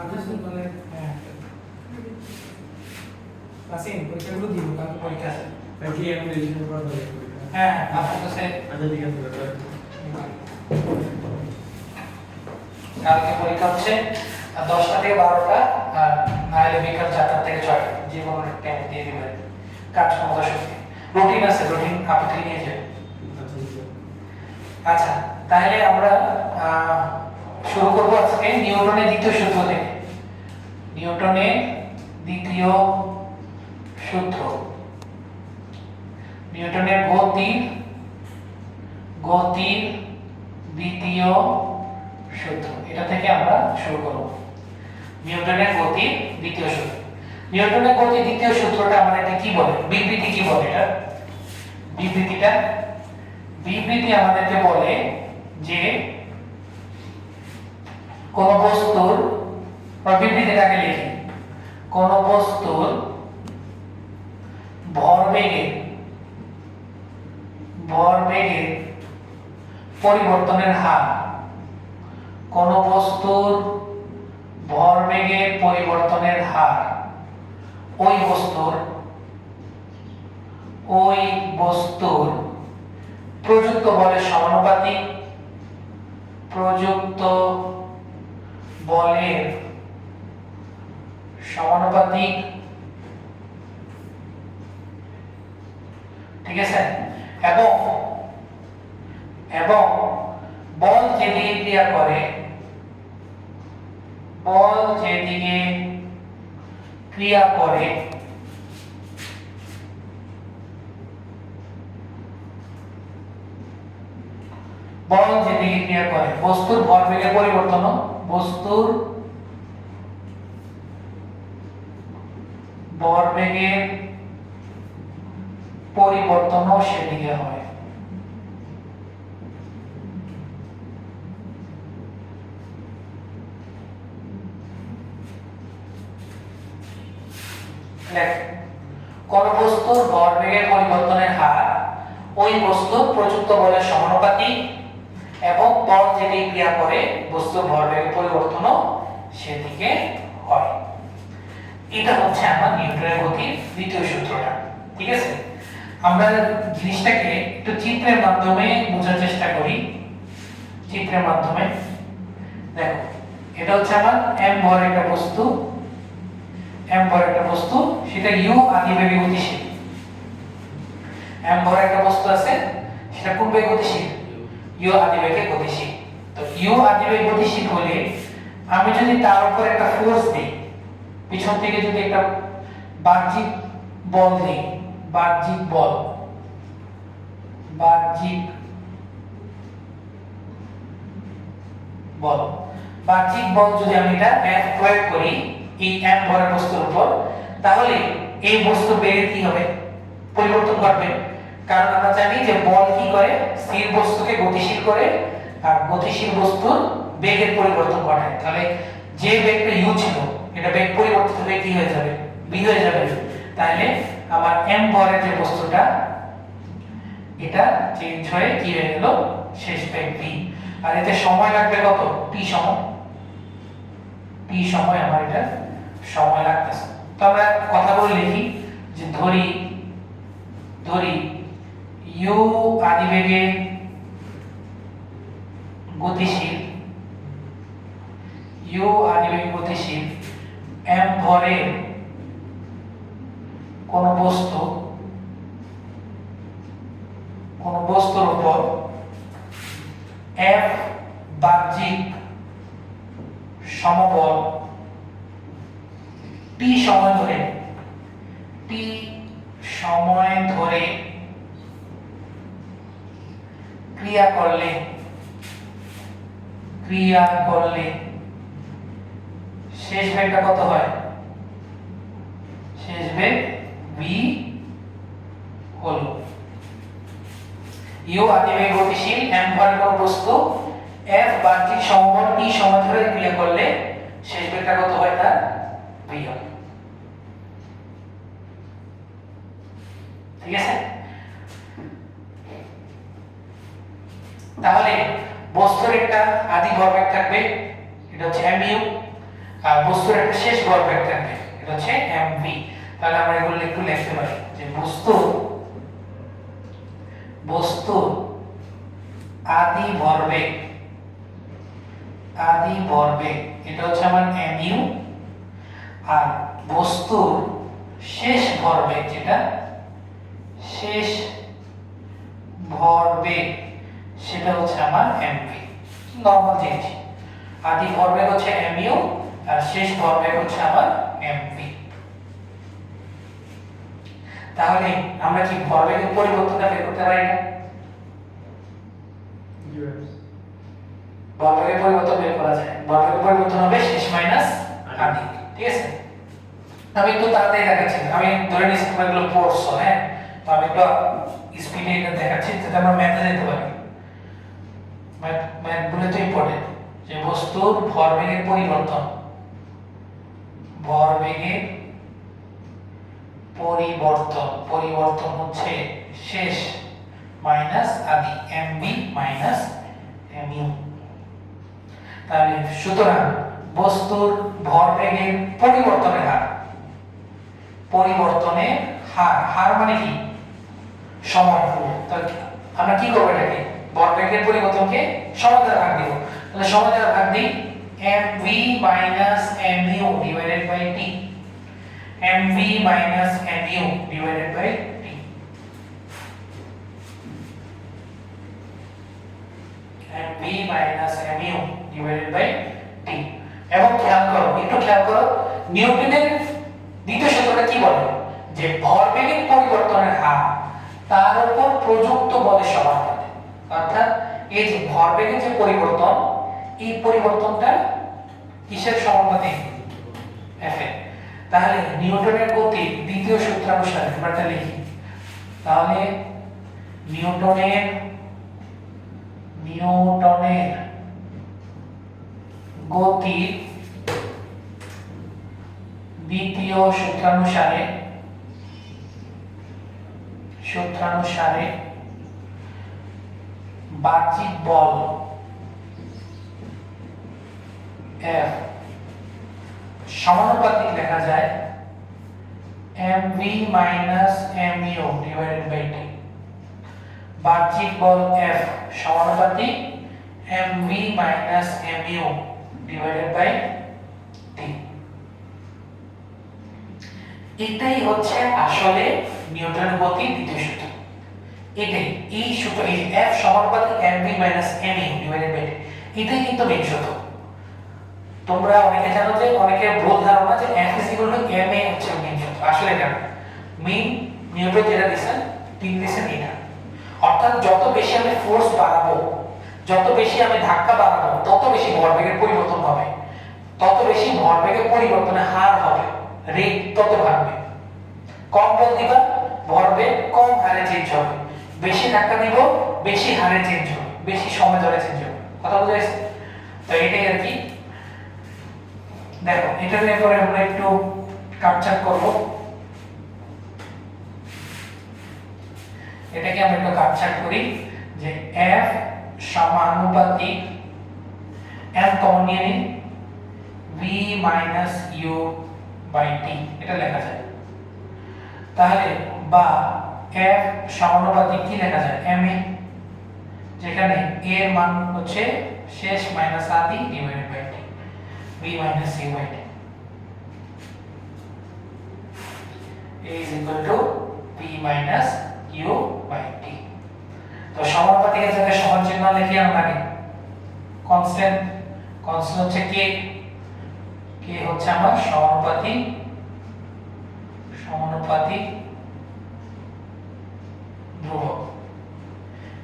আচ্ছা শুনলে হ্যাঁ আসেন পরীক্ষাগুলো দিব কালকে পরীক্ষা আছে কি এখন রেজিস্ট্রেশন করা হবে হ্যাঁ আপনার কাছে আচ্ছা ঠিক আছে কালকে পরীক্ষা হচ্ছে 10টা থেকে 12টা আর নাইলে বিকাল 4টা থেকে 6টা যে কোনো টাইম দিয়ে দিবেন কাজ ক্ষমতা শক্তি রুটিন আছে রুটিন আপনি নিয়ে যাবেন আচ্ছা তাহলে আমরা শুরু করব আজকে নিউটনের দ্বিতীয় সূত্র থেকে নিউটনের দ্বিতীয় সূত্র নিউটনের গতির দ্বিতীয় সূত্র এটা থেকে আমরা শুরু করব নিউটনের গতির দ্বিতীয় সূত্র নিউটনের গতির দ্বিতীয় সূত্রটা আমরা এটা কি বলে বিবৃতি কি বলে এটা বিবৃতি আমাদেরকে বলে যে কোন বস্তুর বা বিবৃতিটাকে লিখি কোন বস্তুর ভরবেগের পরিবর্তনের হার কোন বস্তুর ভরবেগের পরিবর্তনের হার ওই বস্তুর প্রযুক্ত বলের সমানুপাতিক ঠিক আছে এবং বল যেদিকে ক্রিয়া করে বস্তুর ভরবেগের পরিবর্তনও সেদিকে হয় কোন বস্তুর ভরবেগের পরিবর্তনের হার ওই বস্তুর প্রযুক্ত বলের সমানুপাতিক এবং বল যেদিকে ক্রিয়া করে বস্তুর ভরবেগের পরিবর্তনও সেদিকে হয় এটা হচ্ছে আমার নিউটনের গতির দ্বিতীয় সূত্রটা ঠিক আছে আমরা জিনিসটাকে একটু চিত্রের মাধ্যমে বোঝার চেষ্টা করি চিত্রের মাধ্যমে দেখো এটা হচ্ছে আমার m ভর একটা বস্তু সেটা u আদিবেগে গতিশীল m ভর একটা বস্তু আছে সেটা কোন বেগে গতিশীল u আদিবেগে গতিশীল তো u আদিবেগে গতিশীল হলে আমি যদি তার উপর একটা ফোর্স দিই পিছন থেকে যদি একটা বাহ্যিক বল দিই বাহ্যিক বল যদি আমি এটা F প্রয়োগ করি এই m ভরের বস্তুর উপর তাহলে এই বস্তু বেগের কি হবে পরিবর্তন ঘটবে কারণ আমরা জানি যে বল কি করে স্থির বস্তুকে গতিশীল করে আর গতিশীল বস্তুর বেগের পরিবর্তন ঘটায় তাহলে যে বেগটা u ছিল এটা বেগ পরিবর্তিত হয়ে কি হয়ে যাবে v হয়ে যাবে তাহলে আমার m ভরের যে বস্তুটা এটা চেঞ্জ হয়ে কি হয়ে গেল শেষ বেগ v আর এতে সময় লাগবে কত t সময় আমার এটা সময় লাগতেছে তো আমরা কথা বলে লিখি যে ধরি u আদিবেগে গতিশীল m ভরে কোন বস্তুর উপর F বাহ্যিক সমবল t সময় ধরে ক্রিয়া করলে শেষ বেগটা কত হয় শেষ বেগ v হলো u আদিবেগে গতিশীল m ভরের কোন বস্তু F বাহ্যিক সমবল t সময় ধরে ক্রিয়া করলে শেষ বেগটা কত হয় তার v হয় ঠিক আছে তাহলে বস্তুর একটা আদি ভরবেগ থাকবে এটা হচ্ছে mu, আর বস্তুর একটা শেষ ভরবেগ থাকবে, এটা হচ্ছে mv। তাহলে আমরা এগুলো একটু লিখতে পারি যে বস্তু আদি ভরবেগ এটা হচ্ছে আমার mu, আর বস্তুর শেষ ভরবেগ যেটা শেষ ভরবেগ সেটা হচ্ছে আমার mv। নরমাল জিনিস, আদি ভরবেগ হচ্ছে mu আর শেষ ভরবেগ হচ্ছে আমার mv। তাহলে আমরা কি ভরবেগের পরিবর্তনটা বের করতে পারি না? ভরবেগের পরিবর্তন বের করা যায়। ভরবেগের পরিবর্তন হবে শেষ মাইনাস আদি, ঠিক আছে? আমি একটু তাড়াতাড়ি দেখাচ্ছি, আমি ধরে নিচ্ছি তোমরা এগুলো পড়ছো, হ্যাঁ? তো আমি একটু স্পিডে এটা দেখাচ্ছি যাতে আমরা ম্যাথে যেতে পারি। ম্যাথ বলে তো ইম্পর্টেন্ট যে বস্তুর ভরবেগের পরিবর্তন হচ্ছে শেষ মাইনাস আদি mv মাইনাস mu। তাহলে সুতরাং বস্তুর ভরবেগের পরিবর্তনের হার মানে কি সমান। তাহলে আমরা কি করব, এটাকে ভরবেগের পরিবর্তনকে সমান দ্বারা ভাগ দিব। তাহলে সমান দ্বারা ভাগ দিই mv minus mu divided by t, mv minus mu divided by t। mv minus mu divided by t। এবং একটু খেয়াল করো নিউটনের দ্বিতীয় সূত্রটা কি বলে যে ভরবেগের পরিবর্তনের হার তার উপর প্রযুক্ত বলের সমানুপাতিক। অর্থাৎ এই যে ভরবেগের যে পরিবর্তন, এই পরিবর্তনটা কিসের সমানুপাতিক? f এর। তাহলে নিউটনের গতির দ্বিতীয় সূত্রানুসারে আমরা এটা লিখি। তাহলে নিউটনের গতির দ্বিতীয় সূত্রানুসারে বাহ্যিক বল F সমানুপাতিক লেখা যায় mv minus mu divided by t। বাহ্যিক বল F সমানুপাতিক mv minus mu divided by t। এটাই হচ্ছে আসলে নিউটনের গতির দ্বিতীয় সূত্র। এই সূত্র, এই F সমানুপাতিক mv minus mu divided by t, এটাই কিন্তু মেইন সূত্র। তোমরা অনেকে জানো যে অনেকের ভুল ধারণা যে F ma হচ্ছে মেইন সূত্র। আসলে এটা মেইন নিউটন যেটা দিয়েছেন তিনি দিয়েছেন এটা। অর্থাৎ যত বেশি আমি ফোর্স বাড়াবো, যত বেশি আমি ধাক্কা বাড়াবো, তত বেশি ভরবেগের পরিবর্তন হবে, তত বেশি ভরবেগের পরিবর্তনের হার হবে, রেট তত বাড়বে। কম বল দিবা ভরবেগ কম হারে চেঞ্জ হবে, বেশি ধাক্কা দিব বেশি হারে চেঞ্জ হবে, বেশি সময় ধরে চেঞ্জ হবে। কথা বুঝা গেছে? তো এটাই আর কি। দেখো এটার ব্যাপারে আমরা একটু কাটছাট করব। এটাকে আমরা একটু কাটছাট করি যে F সমানুপাতিক m কমন নিয়ে নিই v minus u by t, এটা লেখা যায়। তাহলে বা F সমানুপাতিক কি লেখা যায় ma, যেখানে a এর মান হচ্ছে শেষ মাইনাস আদি divided by t, v minus u by t is equal to v minus u by t। তো সমানুপাতিকের জায়গায় সমান চিহ্ন লিখি আমরা আগে। কনস্ট্যান্ট হচ্ছে k, হচ্ছে আমার সমানুপাতিক ধ্রুবক,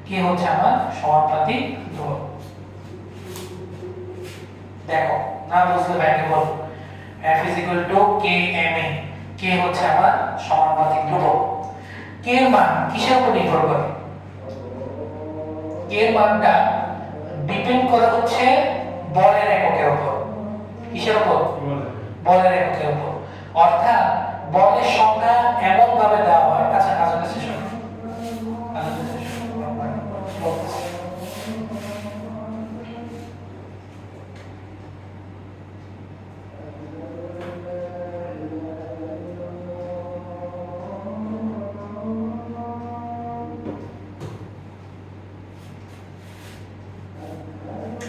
k হচ্ছে আমার সমানুপাতিক ধ্রুবক। দেখো না বুঝলে ভাইকে বল F is equal to kma, k হচ্ছে আমার সমানুপাতিক ধ্রুবক। k এর মান কিসের উপর নির্ভর করে? k এর মানটা ডিপেন্ড করে হচ্ছে বলের এককের উপর। কিসের উপর? বলের এককের উপর। অর্থাৎ বলের সংজ্ঞা এমন ভাবে দেওয়া হয়, আচ্ছা কাছাকাছি শোনো,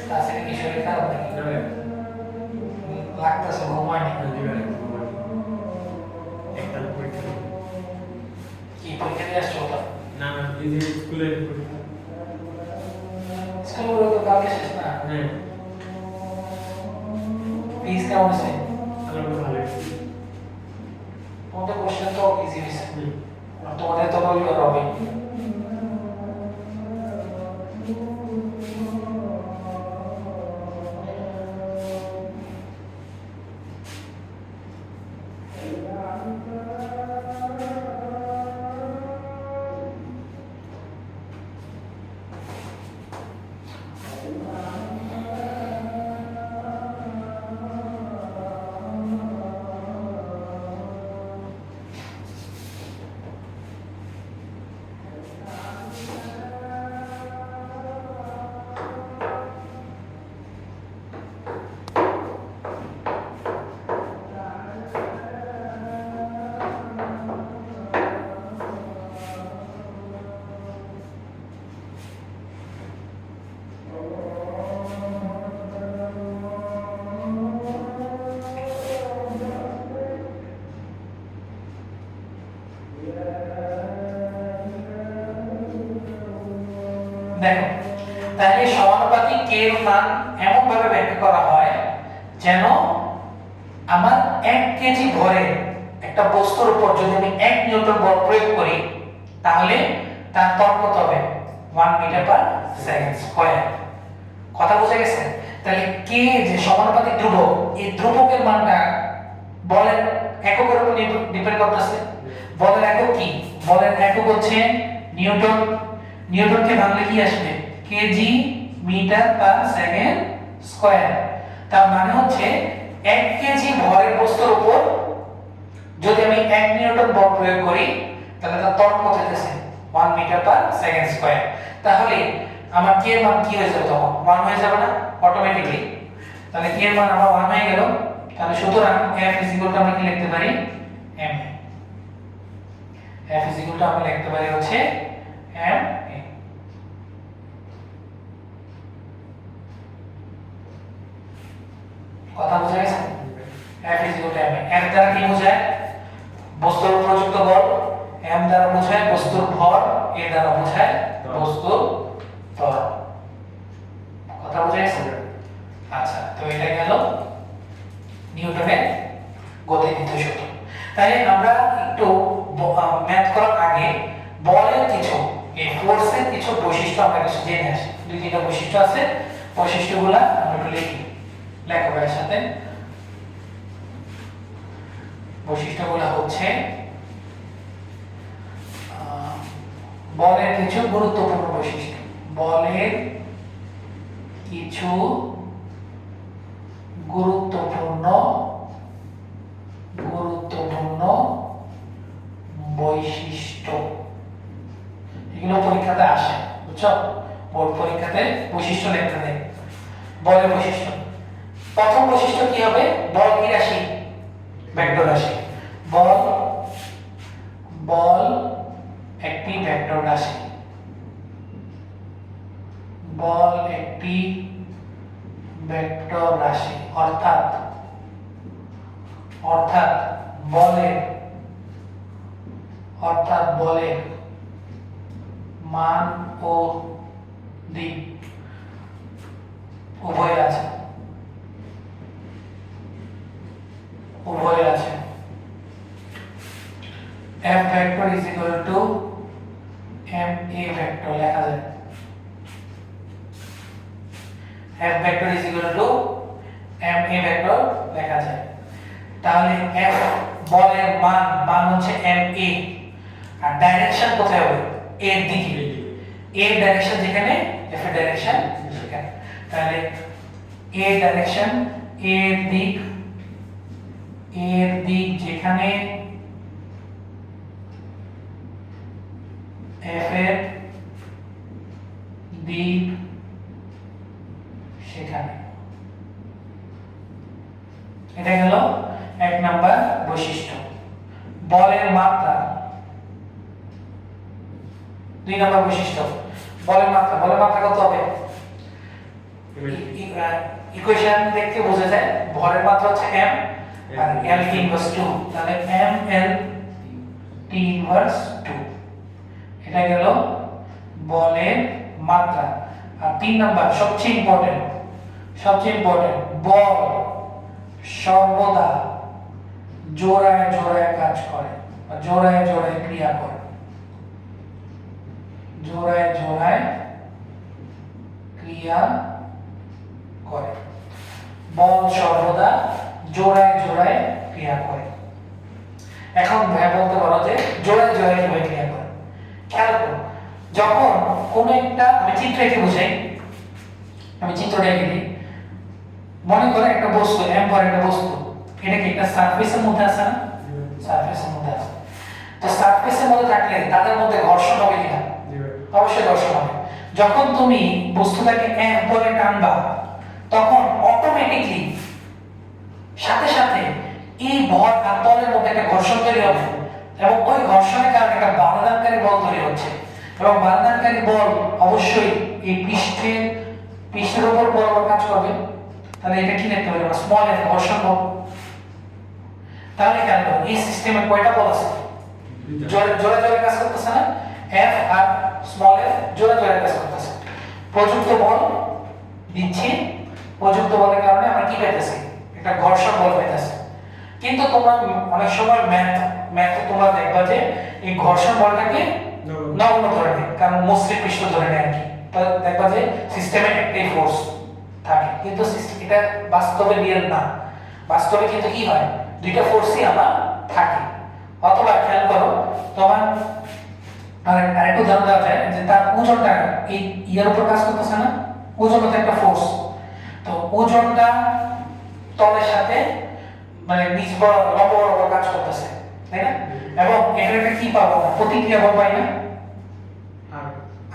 তাছাড়া কি শরীর খারাপ নাকি না ভাই লাগতেছে ঘুম হয়নি জি ভাই একটা পরীক্ষা কি পরীক্ষা দিয়ে আসছো তো না না এই যে স্কুলের পরীক্ষা স্কুলগুলো তো কালকে শেষ না হ্যাঁ ফিজ কেমন আছে আল্লাহ ভালো তোমাদের কোশ্চেন তো ইজি হয়েছে হুম আর তোমাদের তো রোল হবে দেখো তাহলে সমানুপাতিক k এর মান এমন ভাবে ব্যাখ্যা করা হয় যেন আমার 1 কেজি ভরের একটা বস্তুর উপর যদি আমি 1 নিউটন বল প্রয়োগ করি তাহলে তার ত্বরণ কত হবে 1 মিটার পার সেকেন্ড স্কয়ার কথা বোঝা গেছে তাহলে k যে সমানুপাতিক ধ্রুবক এই ধ্রুবকের মানটা বলের এককের উপর ডিপেন্ড করতেছে বলের একক কি বলের একক হচ্ছে নিউটন নিউটনকে ভাঙলে কি আসবে KG metre per second square তার মানে হচ্ছে 1 কেজি ভরের বস্তুর উপর যদি আমি 1 নিউটন বল প্রয়োগ করি তাহলে তার ত্বরণ কত হচ্ছে 1 মিটার পার সেকেন্ড স্কয়ার তাহলে আমার k এর মান কি হয়ে যাবে তখন 1 হয়ে যাবে না অটোমেটিক্যালি তাহলে k এর মান আমার 1 হয়ে গেল তাহলে সুতরাং f আমরা কি লিখতে পারি m f আমরা লিখতে পারি হচ্ছে m কথা বোঝা গেছে F m m দ্বারা কি বোঝায় বস্তুর প্রযুক্ত বল m দ্বারা বোঝায় বস্তুর ভর a দ্বারা বোঝায় বস্তুর ত্বরণ কথা বোঝা গেছে আচ্ছা তো এটা গেল নিউটনের গতিবিদ্যা সূত্র তাই আমরা একটু ম্যাথ করার আগে বলের কিছু এই ফোর্সের কিছু বৈশিষ্ট্য আমরা কিছু জেনে আসি দুই তিনটা বৈশিষ্ট্য আছে বৈশিষ্ট্যগুলো আমরা একটু লিখি লেখো এর সাথে বৈশিষ্ট্যগুলো হচ্ছে বলের কিছু গুরুত্বপূর্ণ বৈশিষ্ট্য বলের কিছু গুরুত্বপূর্ণ বৈশিষ্ট্য এগুলো পরীক্ষাতে আসে বুঝছো বোর্ড পরীক্ষাতে বৈশিষ্ট্য লিখতে দেয় বলের বৈশিষ্ট্য প্রথম বৈশিষ্ট্য কি হবে বল কি রাশি ভেক্টর রাশি বল একটি ভেক্টর রাশি বল একটি ভেক্টর রাশি অর্থাৎ বলের মান ও দিক উভয় আছে f vector is equal to ma vector লেখা যায় f vector is equal to ma vector লেখা যায় তাহলে f বলের মান হচ্ছে ma আর ডাইরেকশন কোথায় হবে এর দিকে a ডাইরেকশন যেখানে f এর ডাইরেকশন সেখানে তাহলে a ডাইরেকশন এর দিক যেখানে f এর দিক সেখানে এটা গেল এক নাম্বার বৈশিষ্ট্য বলের মাত্রা দুই নাম্বার বৈশিষ্ট্য বলের মাত্রা কত হবে ইকুয়েশন দেখতে বোঝা যায় ভরের মাত্রা হচ্ছে m আর l t ইনভার্স 2, তাহলে m l t ইনভার্স 2 এটা গেল বলের মাত্রা। আর 3 নাম্বার সবচেয়ে ইম্পর্টেন্ট বল সর্বদা জোড়ায় জোড়ায় কাজ করে বা জোড়ায় জোড়ায় ক্রিয়া করে, জোড়ায় জোড়ায় ক্রিয়া করে, বল সর্বদা জোড়ায় জোড়ায় ক্রিয়া করে। এখন ভাই বলতে পারো যে জোড়ায় জোড়ায় কিভাবে ক্রিয়া করে। খেয়াল করো, যখন কোন একটা আমি চিত্র এঁকে বুঝাই, আমি চিত্রটা এঁকে দিই। মনে করো একটা বস্তু m ভর একটা বস্তু, এটা কি একটা সারফেসের মধ্যে আছে না? সারফেসের মধ্যে আছে। তো সারফেসের মধ্যে থাকলে তাদের মধ্যে ঘর্ষণ হবে কিনা? অবশ্যই ঘর্ষণ হবে। যখন তুমি বস্তুটাকে m বলে টানবা তখন অটোমেটিকলি সাথে সাথে এই ভর আর তলের মধ্যে একটা ঘর্ষণ তৈরি হবে এবং ওই ঘর্ষণের কারণে একটা বাধাদানকারী বল তৈরি হচ্ছে এবং বাধাদানকারী বল অবশ্যই এই পৃষ্ঠের উপর বরাবর কাজ করবে। তাহলে এটা কি লিখতে হবে? স্মল f ঘর্ষণ বল। তাহলে কেন এই সিস্টেমে কয়টা বল আছে? জোরে জোরে কাজ করতেছে না? f আর স্মল f জোরে জোরে কাজ করতেছে। প্রযুক্ত বল দিচ্ছি, প্রযুক্ত বলের কারণে আমরা কি পাইতেছি? একটা ঘর্ষণ বল পাইতেছি। কিন্তু তোমরা অনেক সময় ম্যাথে তোমরা দেখবা যে এই ঘর্ষণ বলটাকে নগণ্য ধরে নেয়, কারণ মসৃণ পৃষ্ঠ ধরে নেয় আর কি। তাহলে দেখবা যে সিস্টেমে একটাই ফোর্স থাকে, কিন্তু এটা বাস্তবে রিয়েল না। বাস্তবে কিন্তু কি হয়, দুইটা ফোর্সই আমার থাকে। অথবা খেয়াল করো, তোমার আরেকটু উদাহরণ দেওয়া যায় যে তার ওজনটা এই ইয়ার উপর কাজ করতেছে না, ওজন হচ্ছে একটা ফোর্স। তো ওজনটা তলের সাথে মানে নিচ লম্ব বরাবর কাজ করতেছে, তাই না? এবং এটার একটা কি পাবো? প্রতিক্রিয়া বল পাই না?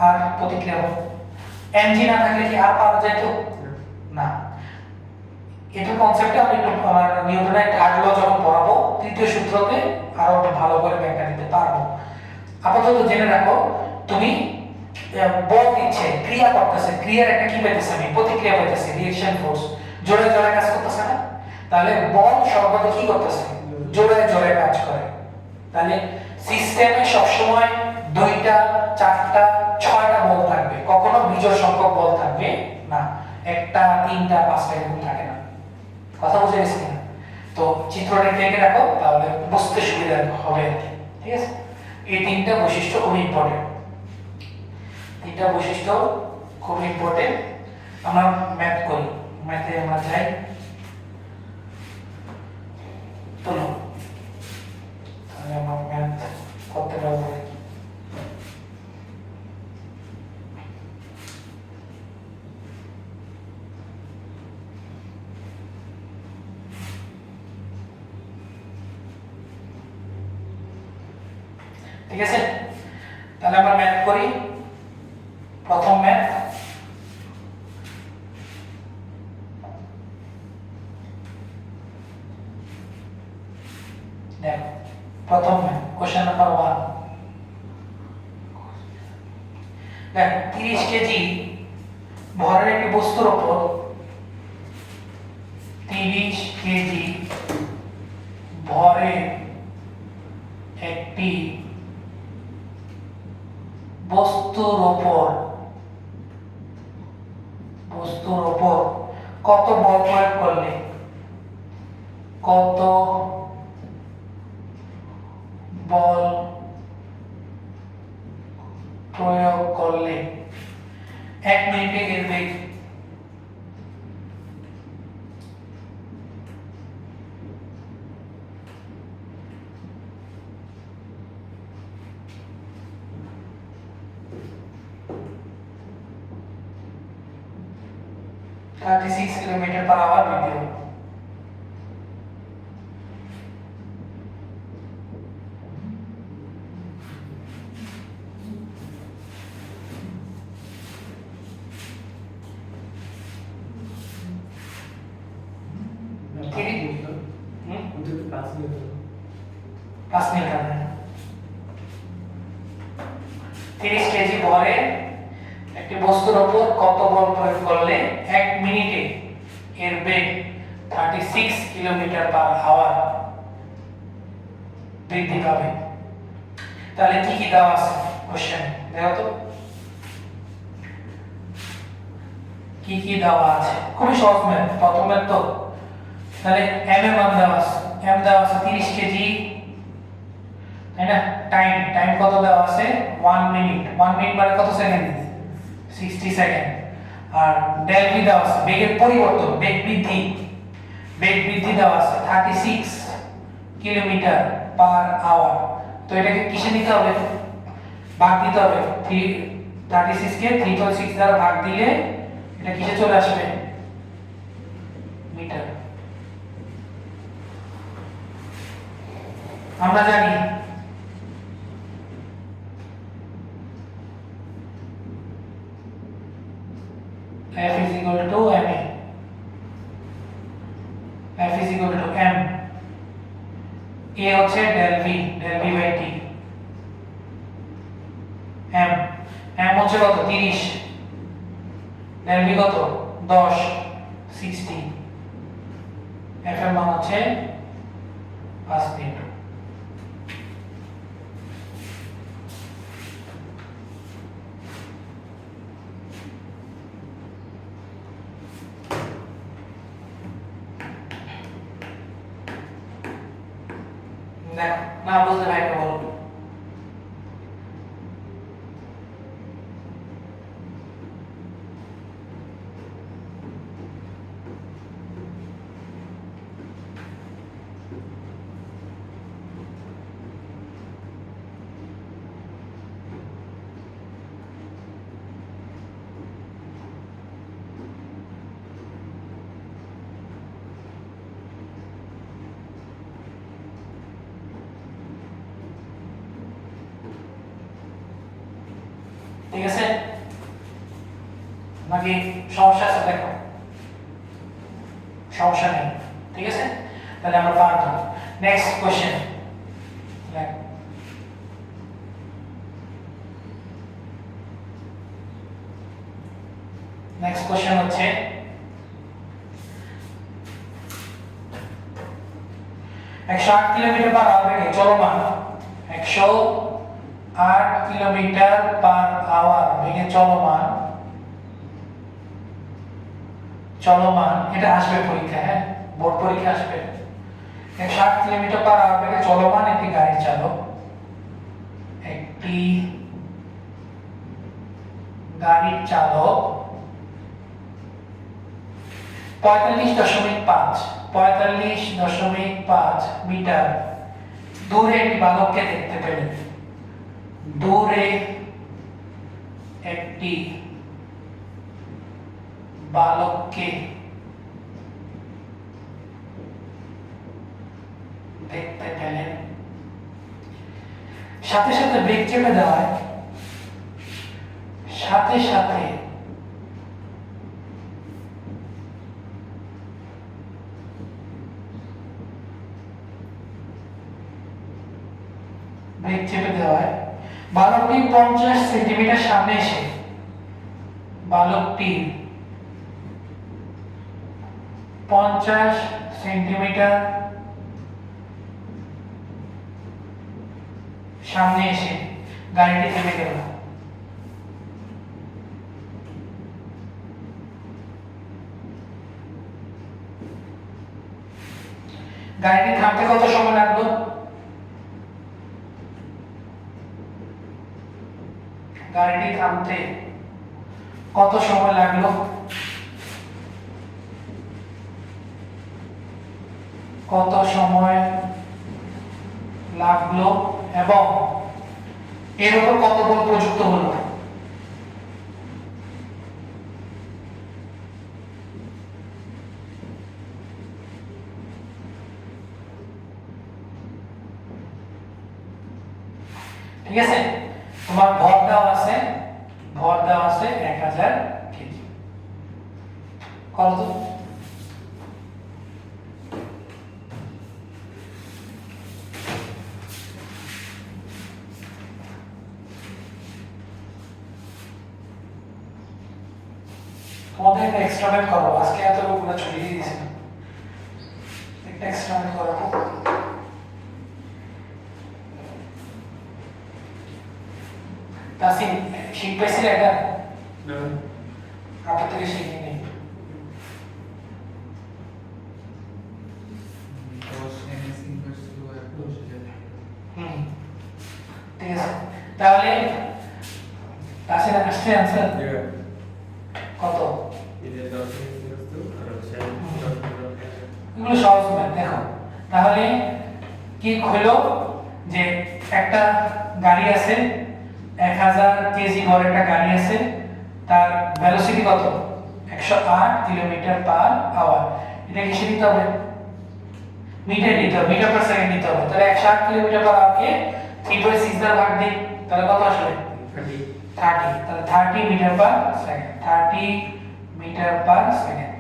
আর প্রতিক্রিয়া বল এমজি না থাকলে কি আর পাওয়া যেত না? এটার কনসেপ্টে আমি একটু আমার নিউটনের থার্ড ল যখন পড়াবো তৃতীয় সূত্রতে আরো ভালো করে ব্যাখ্যা দিতে পারবো। আপাতত জেনে রাখো, তুমি বল দিচ্ছে, ক্রিয়া করতেছে, ক্রিয়ার একটা কি পাইতেছে? আমি প্রতিক্রিয়া পাইতেছি, রিঅ্যাকশন ফোর্স। জোরে জোরে কাজ করতেছে না? তাহলে বল সর্বদা কি করতেছে? জোরে জোরে কাজ করে। তাহলে সিস্টেমে সবসময় 2টা 4টা 6টা বল থাকবে, কখনো বিজোড় সংখ্যক বল থাকবে না। 1টা 3টা 5টা এরকম থাকে না। কথা বুঝে গেছি না? তো চিত্রটা এঁকে রাখো, তাহলে বুঝতে সুবিধা হবে আর কি। ঠিক আছে? এই 3টা বৈশিষ্ট্য খুব ইম্পর্টেন্ট। 3টা বৈশিষ্ট্য খুব ইম্পর্টেন্ট। আমরা ম্যাথ করি, ম্যাথে আমরা যাই। চলো তাহলে আমরা ম্যাথ করতে পারবো। ঠিক আছে? তাহলে আমরা ম্যাথ করি। প্রথম ম্যাথ, দেখো প্রথম ম্যাথ কোশ্চেন নাম্বার 1। দেখো 30 কেজি ভরের একটি বস্তুর উপর 30 কেজি ভরের একটি বস্তুর উপর কত বল প্রয়োগ করলে, কত বল প্রয়োগ করলে 1 মিনিটে এর বেগ কিলোমিটার পার আওয়ার বৃদ্ধি হবে। পাঁচ মিনিট হবে। 30 কেজি ভরে একটি বস্তুর উপর কত বল প্রয়োগ করলে 1 36 কিলোমিটার পার আওয়ার বৃদ্ধি পাবে। তাহলে কি কি দেওয়া আছে কোশ্চেন দেখো তো, কি কি দেওয়া আছে? খুবই সহজ ম্যাথ, প্রথমে তো তাহলে m এর মান দেওয়া আছে, m দেওয়া আছে 30 কেজি, তাই না? টাইম কত দেওয়া আছে? 1 মিনিট। 1 মিনিট মানে কত সেকেন্ড? 60 সেকেন্ড। আর ডেল ভি দেওয়া আছে, বেগের পরিবর্তন, বেগ বৃদ্ধি দেওয়া আছে 36 কিলোমিটার পার আওয়ার। তো এটাকে কিসে নিতে হবে? ভাগ দিতে হবে। 36 কে 3.6 দ্বারা ভাগ দিলে এটা কিসে চলে আসবে? মিটার। আমরা জানি F is equal to ma, F is equal to m, a হচ্ছে del v by t, m হচ্ছে কত? 30, del v কত? 10, 60, f এর মান হচ্ছে 5 মিটার। দেখো না বুঝলে ভাইকে বলবো। ঠিক আছে নাকি সমস্যা আছে? দেখো সমস্যা নেই, ঠিক আছে? তাহলে আমরা পারবো। নেক্সট কোশ্চেন, নেক্সট কোশ্চেন হচ্ছে 108 কিলোমিটার পার আওয়ার বেগে চলমান, 108 কিলোমিটার পার আওয়ার বেগে চলমান, এটা আসবে পরীক্ষা, হ্যাঁ বোর্ড পরীক্ষা আসবে। 108 কিলোমিটার পার আওয়ার বেগে চলমান একটি গাড়ির চালক 45.5 মিটার দূরে একটি বালককে দেখতে পেলেন। দূরে একটি বালককে দেখতে পেলেন, সাথে সাথে ব্রেক চেপে দেওয়ায় সাথে সাথে ব্রেক চেপে দেওয়ায় বালকটি 50 সেন্টিমিটার সামনে এসে বালকটি 50 সেন্টিমিটার সামনে এসে গাড়িটি থেমে গেল। গাড়িটি থামতে কত সময় লাগলো? গাড়িটি থামতে কত সময় লাগলো? কত সময় লাগলো এবং এর উপর কত বল প্রযুক্ত হলো? ঠিক আছে, তোমার ভর দেওয়া আছে 1000 কেজি। কত? তোমাদের এক্সট্রা করো, আজকে এত লোকগুলো ছুটি দিয়ে দিয়েছে। এক্সট্রামেট করাবো। তাসিম শিখ পাইছিল এটা না আপনার থেকে শিখে নেই। হুম ঠিক আছে, তাহলে তাসিম আসছে आंसर কত? এটা 10 সেকেন্ড বস্তু আর হচ্ছে 10 এগুলো সহজ ম্যাথ। দেখো তাহলে কি হলো যে একটা গাড়ি আছে 1000 কেজি ভর একটা গাড়ি আছে, তার ভেলোসিটি কত 108 কিলোমিটার পার আওয়ার। এটা কিসে নিতে হবে? মিটার নিতে হবে, মিটার পার সেকেন্ড নিতে হবে। তাহলে 108 কিলোমিটার পার আওয়ারকে 3.6 দ্বারা ভাগ দিই, তাহলে কত আসবে 30 30। তাহলে 30 metre per second, 30 metre per second.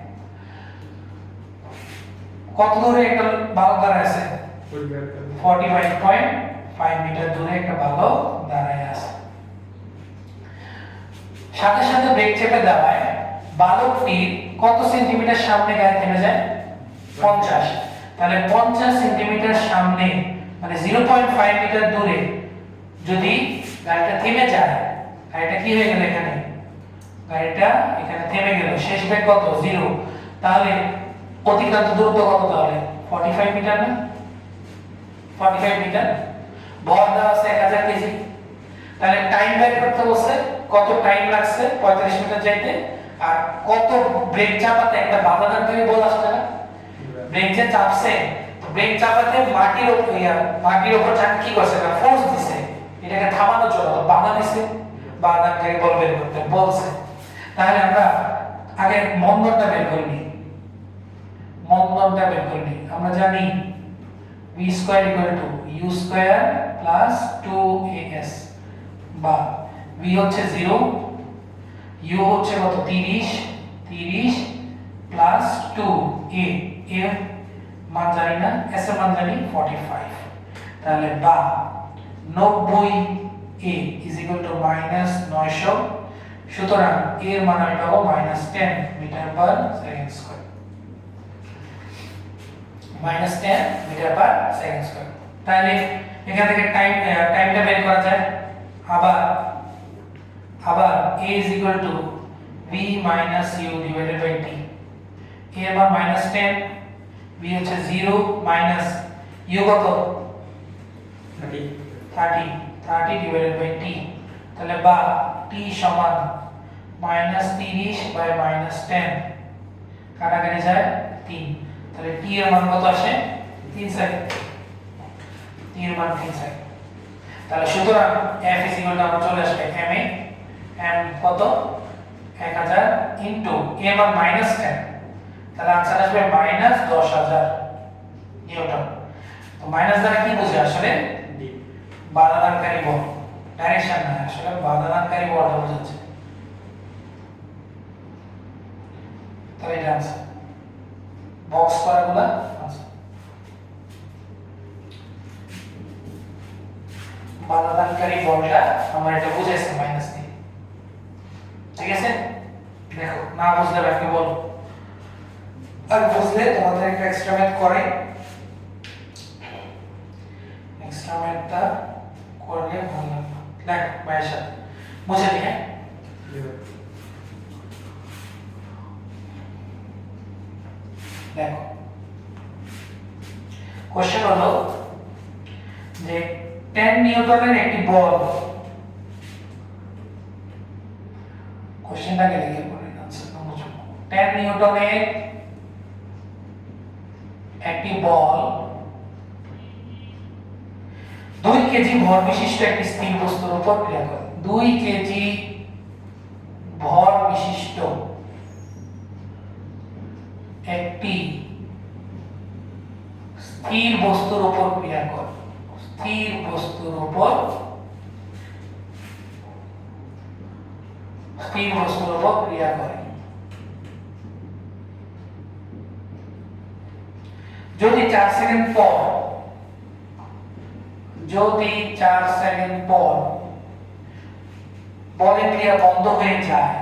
কত দূরে একটা বালক দাঁড়ায় আছে? 45.5 মিটার দূরে একটা বালক দাঁড়ায় আছে। সাথে সাথে ব্রেক চেপে দেওয়ায় বালকটি কত সেন্টিমিটার সামনে গাড়ি থেমে যায়? 50। তাহলে 50 সেন্টিমিটার সামনে মানে 0.5 মিটার দূরে যদি গাড়িটা থেমে যায়, গাড়িটা কি হয়ে গেল এখানে? গাড়িটা এখানে থেমে গেল। শেষ বেগ কত? 0। তাহলে অতিক্রান্ত দূরত্ব কত তাহলে? 45 মিটার না? 45 মিটার। ভর দেওয়া আছে 1000 কেজি। তাহলে টাইম বের করতে বলছে, কত টাইম লাগছে 45 মিটার যাইতে, আর কত ব্রেক চাপাতে একটা বাধা দাঁড়াতে বল আসছে না? ব্রেক যে চাপছে, তো ব্রেক চাপাতে মাটির উপর চাকা কি করছে না ফোর্স দিছে, এটাকে থামানোর জন্য তো বাধা দিছে, বাধাকে বল বের করতে বলছে। তাহলে আমরা আগে মন্দনটা বের করে নিই। মন্দনটা বের করে নিই। আমরা জানি v square equal to u square plus 2as, বা v হচ্ছে 0, u হচ্ছে কত 30 প্লাস 2a, এর মান জানি না, s এর মান জানি 45। তাহলে বা 90a is equal to minus 900। সুতরাং এর মান আমি পাবো -10 metre per second square, -10 metre per second square. তাহলে এখান থেকে টাইমটা বের করা যায়। আবার a is equal to v minus u divided by t। a এর মান -10, v হচ্ছে 0 মাইনাস u কত 30 divided by t। তাহলে বা t সমান -30 বাই -10, কাটাকাটি যায় 3। তাহলে t এর মান কত আসে 3 সেকেন্ড। t এর মান 3 সেকেন্ড। তাহলে সুতরাং f is equal to আমরা চলে আসবে m কত 1000 ইনটু a মান -10, তাহলে आंसर আসবে -10000 নিউটন। তো মাইনাস দ্বারা কি বোঝায় আসলে? বাধা দানকারী বল, ডাইরেকশন না, আসলে বাধা দানকারী বলটা বোঝাচ্ছে। তাহলে এটা आंसर বক্স করাগুলা आंसर। বাধা দানকারী বলটা আমরা এটা বুঝাইছি মাইনাস দিয়ে, ঠিক আছে? দেখো না বুঝলে বাকি বল, আর বুঝলে তোমাদের একটা এক্সট্রা ম্যাথ করে, এক্সট্রা ম্যাথটা করলে ভালো লাগবে। দেখ ভাইয়ের সাথে বুঝে নি, হ্যাঁ দেখো কোশ্চেন হলো যে 10 নিউটনের একটি বল, কোশ্চেনটাকে লিখে পড়ি আনসারটা বুঝো। 10 নিউটনের একটি বল 2 কেজি ভর বিশিষ্ট একটি স্থির বস্তুর উপর ক্রিয়া করে। 2 কেজি ভর বিশিষ্ট একটি স্থির বস্তুর উপর ক্রিয়া করে, স্থির বস্তুর উপর ক্রিয়া করে। যদি 4 সেকেন্ড পর বলের ক্রিয়া বন্ধ হয়ে যায়,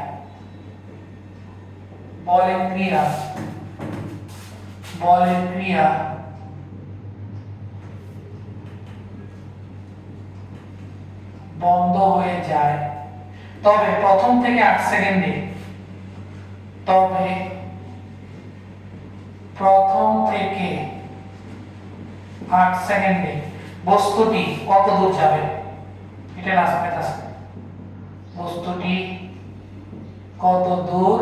বলের ক্রিয়া বন্ধ হয়ে যায়, তবে প্রথম থেকে 8 সেকেন্ডে বস্তুটি কত দূর যাবে, এটা লাস্ট ম্যাথ আছে। বস্তুটি কত দূর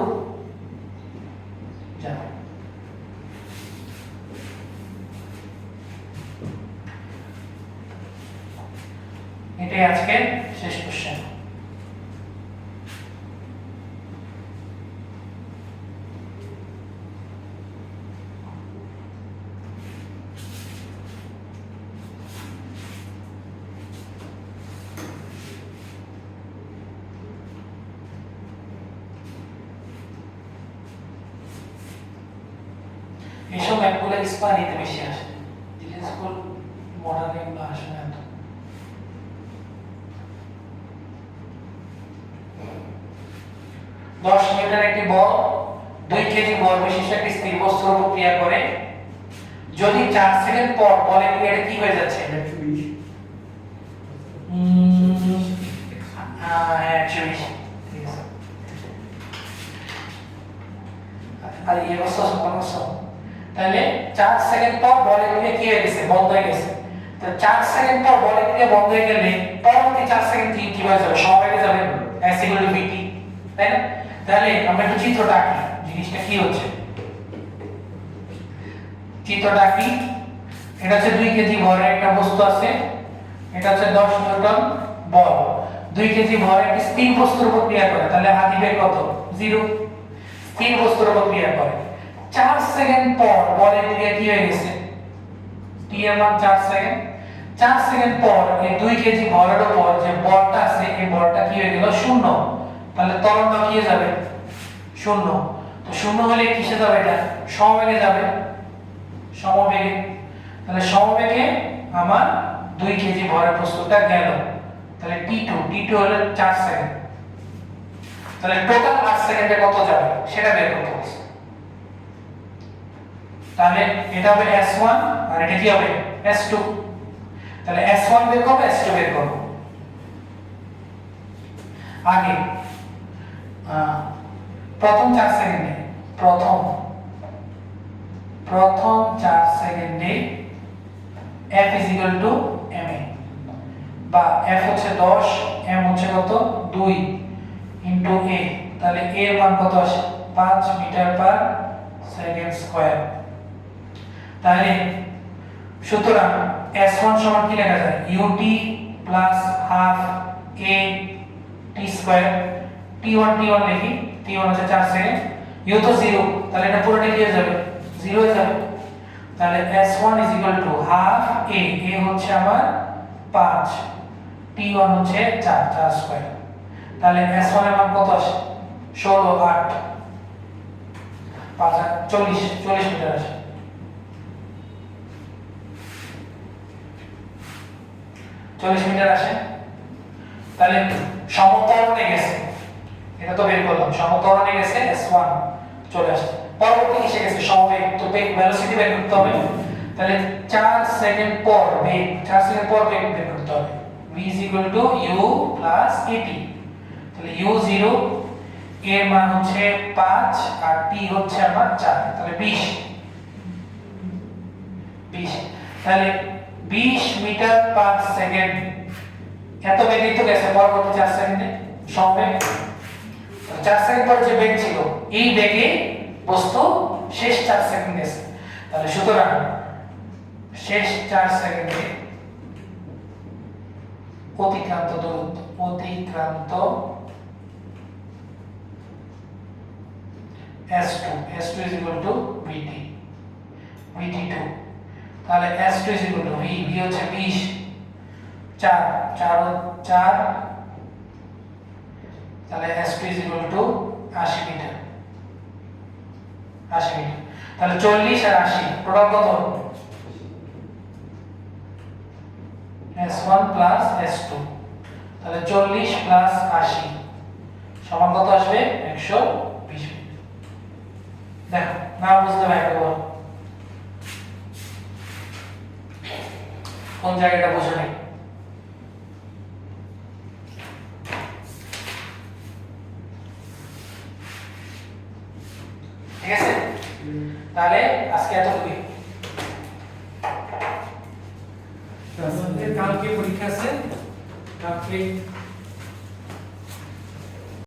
যাবে, এটাই আজকে শেষ কোশ্চেন। এইসব ম্যাপগুলো ইস্পানিতে বেশি আসে, দিল্লি স্কুল মডার্ন এগুলো আসে না এত। 10 নিউটন একটি বল 2 কেজি বল বিশিষ্ট একটি স্থির বস্তুর উপর ক্রিয়া করে, যদি 4 সেকেন্ড পর বলের ক্রিয়াটা কি হয়ে যাচ্ছে? 120 120, ঠিক আছে। আর এই অবস্থা সমস্যা, তাহলে 4 সেকেন্ড পর বলের ক্রিয়া কি হয়ে গেছে? বন্ধ হয়ে গেছে। তো 4 সেকেন্ড পর বলের ক্রিয়া বন্ধ হয়ে গেলে পরবর্তী 4 সেকেন্ড কি হয়ে যাবে? সময় যাবে s = vt, তাই না? তাহলে আমরা একটু চিত্রটা আঁকি, জিনিসটা কি হচ্ছে চিত্রটা আঁকি। এটা হচ্ছে 2 কেজি ভরের একটা বস্তু আছে, এটা হচ্ছে 10 নিউটন বল, 2 কেজি ভরের একটি স্থির বস্তুর উপর ক্রিয়া করে, তাহলে আদি বেগ কত? 0। স্থির বস্তুর উপর ক্রিয়া করে, 4 সেকেন্ড পর বলের ক্রিয়া কি হয়ে গেছে? t এর মান 4 সেকেন্ড। 4 সেকেন্ড পর এই 2 কেজি ভরের উপর যে বলটা আছে এই বলটা কি হয়ে গেল? 0। তাহলে ত্বরণটা কি হয়ে যাবে? 0। তো 0 হলে কিসে যাবে? এটা সমবেগে যাবে, সমবেগে। তাহলে সমবেগে আমার 2 কেজি ভরের বস্তুটা গেল, তাহলে t2 হলো 4 সেকেন্ড। তাহলে টোটাল 8 সেকেন্ডে কত যাবে সেটা বের করতে হবে। তাহলে এটা হবে s1 আর এটা কি হবে? s2। তাহলে s1 বের করব, s2 বের করব। আগে প্রথম 4 সেকেন্ডে প্রথম 4 সেকেন্ডে f = ma, বা f হচ্ছে 10, m হচ্ছে কত? 2 * a, তাহলে a এর মান কত আসে? 5 মিটার/সেকেন্ড স্কয়ার। তাহলে সুতরাং s1 সমান কি লেখা যায়? ut + ½ a t square. t1 লিখি, t1 হচ্ছে 4 সেকেন্ড, u তো 0, তাহলে এটা পুরোটা কি হয়ে যাবে? 0 হয়ে যাবে। তাহলে s1 = ½ a, a হচ্ছে আমার 5, t1 হচ্ছে 4 স্কয়ার। তাহলে s1 এর মান কত আসে? 16 8 5 40 মিটার আসে। 40 মিটার আসে। তাহলে সমত্বরণে গেছে, এটা তো বের করলাম, সমত্বরণে গেছে s1 চলে আসছে। পরবর্তী এসে গেছে সমবেগ, তো বেগ ভেলোসিটি বের করতে হবে। তাহলে 4 সেকেন্ড পর বেগ, 4 সেকেন্ড পর বেগ বের করতে হবে। v = u + at, তাহলে u0 এর মান হচ্ছে 5 আর t হচ্ছে আমার 4, তাহলে 20। তাহলে 20 মিটার/সেকেন্ড এত বেগে তো গেছে পরবর্তী 4 সেকেন্ডে সমবেগ। 4 সেকেন্ড পর যে বেগ ছিল এই বেগে বস্তু শেষ 4 সেকেন্ড গেছে। তাহলে সুতরাং শেষ 4 সেকেন্ডে অতিক্রান্ত দূরত্ব s2 = vt, vt2। তাহলে s2 = v, v হচ্ছে 20, 4 তাহলে s2 = 80 মিটার। তাহলে 40 আর 80 টোটাল কত? s1 + s2, তাহলে 40 + 80 সমান কত আসবে? 120। দেখো না বুঝতে পারবে বল কোন জায়গাটা বুঝো নাই? তাহলে আজকে এতটুকুই। আমাদের কালকে পরীক্ষা আছে, কালকে